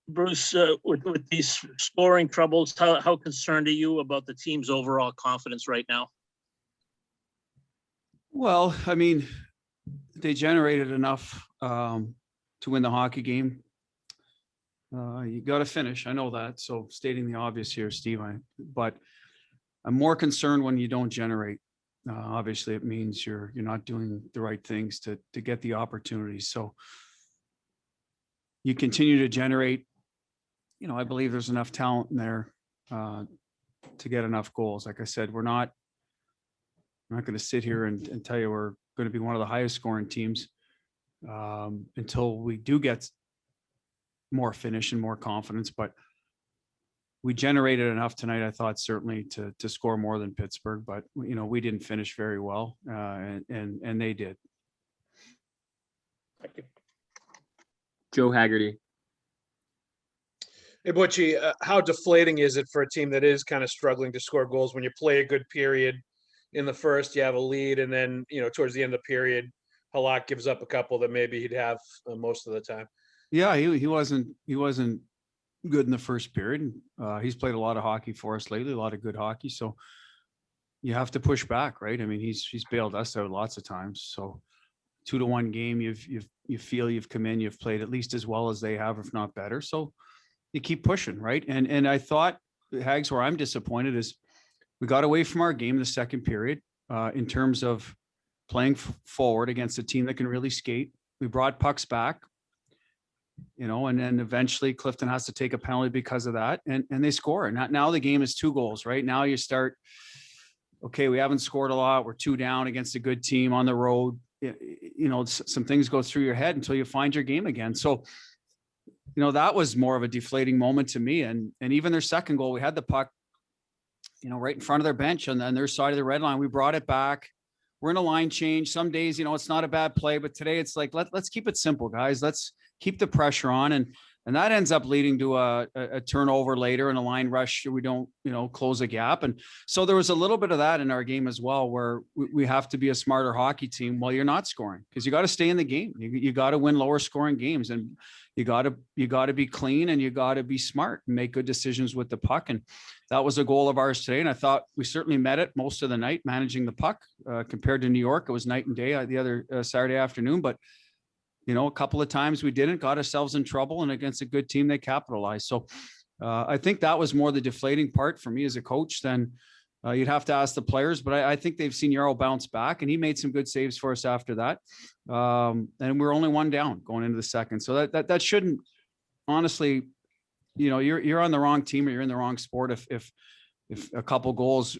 Bruce, with these scoring troubles, how concerned are you about the team's overall confidence right now? Well, I mean, they generated enough to win the hockey game. You got to finish. I know that. So stating the obvious here, Steve, but I'm more concerned when you don't generate. Obviously, it means you're not doing the right things to get the opportunities. So you continue to generate. I believe there's enough talent in there to get enough goals. Like I said, I'm not going to sit here and tell you we're going to be one of the highest scoring teams until we do get more finish and more confidence. But we generated enough tonight, I thought, certainly to score more than Pittsburgh. But we didn't finish very well, and they did. Thank you. Joe Haggerty. Hey, Butchie, how deflating is it for a team that is kind of struggling to score goals when you play a good period in the first, you have a lead, and then, towards the end of the period, Halak gives up a couple that maybe he'd have most of the time? Yeah, he wasn't good in the first period. He's played a lot of hockey for us lately, a lot of good hockey. So you have to push back, right? I mean, he's bailed us out lots of times. So 2-1 game, you feel you've come in, you've played at least as well as they have, if not better. So you keep pushing, right? And I thought, Hags, where I'm disappointed is we got away from our game in the second period in terms of playing forward against a team that can really skate. We brought pucks back, and then eventually Clifton has to take a penalty because of that, and they score. And now the game is 2 goals, right? Now you start, okay, we haven't scored a lot. We're 2 down against a good team on the road. Some things go through your head until you find your game again. So, that was more of a deflating moment to me. And even their second goal, we had the puck, right in front of their bench and then their side of the red line. We brought it back. We're in a line change. Some days, it's not a bad play, but today it's like, let's keep it simple, guys. Let's keep the pressure on. And that ends up leading to a turnover later and a line rush. We don't, close a gap. And so there was a little bit of that in our game as well, where we have to be a smarter hockey team while you're not scoring, because you got to stay in the game. You got to win lower scoring games, and you got to be clean, and you got to be smart and make good decisions with the puck. And that was a goal of ours today. And I thought we certainly met it most of the night, managing the puck compared to New York. It was night and day the other Saturday afternoon, but a couple of times we didn't, got ourselves in trouble, and against a good team, they capitalized. So I think that was more the deflating part for me as a coach than you'd have to ask the players, but I think they've seen Yarrow bounce back, and he made some good saves for us after that. And we're only 1 down going into the second. So that shouldn't, honestly, you're on the wrong team or you're in the wrong sport if a couple goals,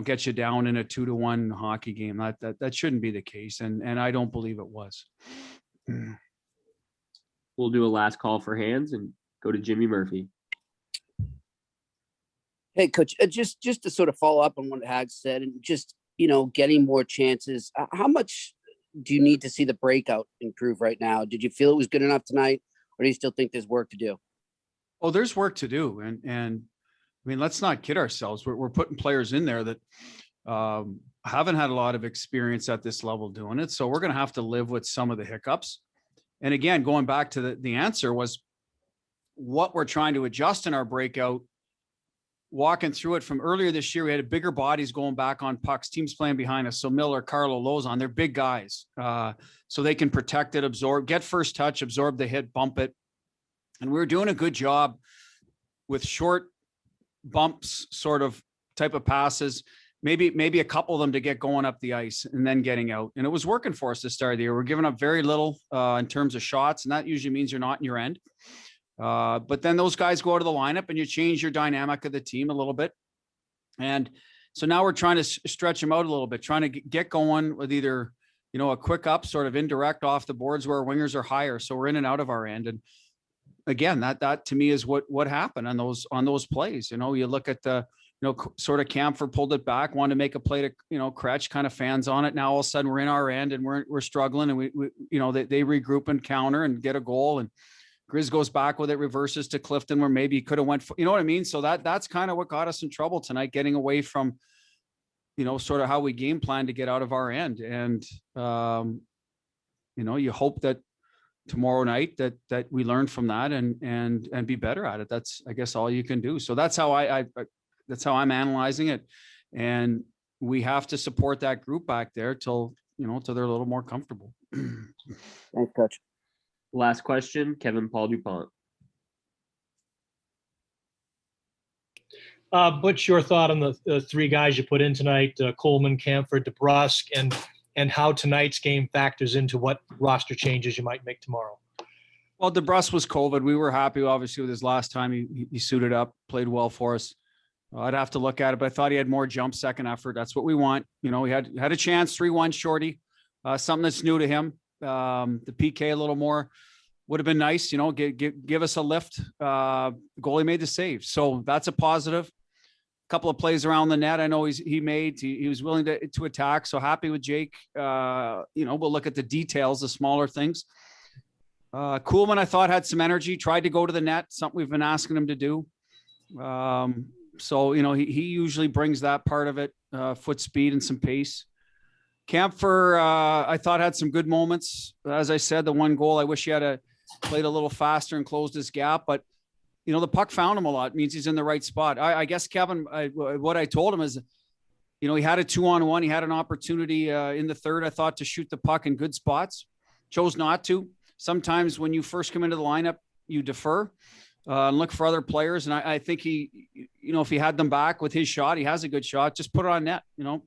get you down in a 2-1 hockey game. That shouldn't be the case. And I don't believe it was. We'll do a last call for hands and go to Jimmy Murphy. Hey, Coach, just to sort of follow up on what Hag said, and just, getting more chances, how much do you need to see the breakout improve right now? Did you feel it was good enough tonight, or do you still think there's work to do? Oh, there's work to do. And I mean, let's not kid ourselves. We're putting players in there that haven't had a lot of experience at this level doing it. So we're going to have to live with some of the hiccups. And again, going back to the answer was what we're trying to adjust in our breakout, walking through it from earlier this year. We had bigger bodies going back on pucks, teams playing behind us. So Miller, Carlo, Lozon, they're big guys. So they can protect it, absorb, get first touch, absorb the hit, bump it. And we were doing a good job with short bumps, sort of type of passes, maybe a couple of them to get going up the ice and then getting out. And it was working for us to start the year. We're giving up very little in terms of shots, and that usually means you're not in your end. But then those guys go out of the lineup and you change your dynamic of the team a little bit. And so now we're trying to stretch them out a little bit, trying to get going with either, a quick up, sort of indirect off the boards where our wingers are higher. So we're in and out of our end. And again, that to me is what happened on those plays. You look at the, sort of Camphor pulled it back, wanted to make a play to, Kretsch kind of fans on it. Now all of a sudden we're in our end and we're struggling, and we they regroup and counter and get a goal, and Grizz goes back with it, reverses to Clifton where maybe he could have went, you know what I mean? So that's kind of what got us in trouble tonight, getting away from, sort of how we game plan to get out of our end. And, you hope that tomorrow night that we learned from that and be better at it. That's, I guess, all you can do. So that's how that's how I'm analyzing it. And we have to support that group back there till they're a little more comfortable. Thanks, Coach. Last question, Kevin Paul Dupont. What's your thought on the three guys you put in tonight, Coleman, Camphor, DeBrusque, and how tonight's game factors into what roster changes you might make tomorrow? Well, DeBrusque was COVID. We were happy, obviously, with his last time. He suited up, played well for us. I'd have to look at it, but I thought he had more jump second effort. That's what we want. He had a chance, 3-1 shorty, something that's new to him. The PK a little more would have been nice, give us a lift. Goalie made the save. So that's a positive. Couple of plays around the net. I know he was willing to attack. So happy with Jake. We'll look at the details, the smaller things. Kuhlman, I thought, had some energy, tried to go to the net, something we've been asking him to do. So he usually brings that part of it, foot speed and some pace. Camphor, I thought, had some good moments. As I said, the one goal, I wish he had played a little faster and closed his gap, but the puck found him a lot. It means he's in the right spot. I guess, Kevin, what I told him is, he had a 2-on-1. He had an opportunity in the third, I thought, to shoot the puck in good spots. Chose not to. Sometimes when you first come into the lineup, you defer and look for other players. And I think if he had them back with his shot, he has a good shot, just put it on net.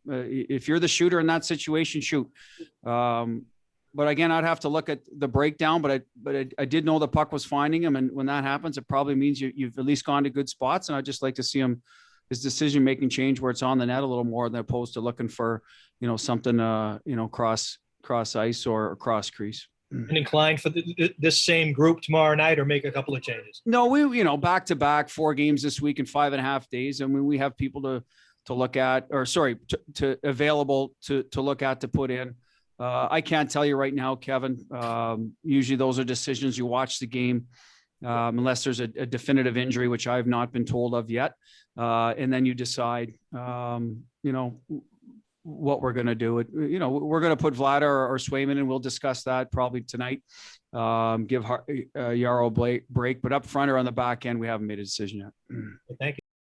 If you're the shooter in that situation, shoot. But again, I'd have to look at the breakdown, but I did know the puck was finding him. And when that happens, it probably means you've at least gone to good spots. And I'd just like to see his decision-making change where it's on the net a little more than opposed to looking for, something, cross ice or cross crease. And inclined for this same group tomorrow night, or make a couple of changes? No, we, back to back 4 games this week in 5.5 days. I mean, we have people to look at, or sorry, to available to look at, to put in. I can't tell you right now, Kevin. Usually those are decisions you watch the game, unless there's a definitive injury, which I've not been told of yet. And then you decide, what we're going to do. We're going to put Vlad or Swayman, and we'll discuss that probably tonight. Give Yarrow break, but up front or on the back end, we haven't made a decision yet. Thank you.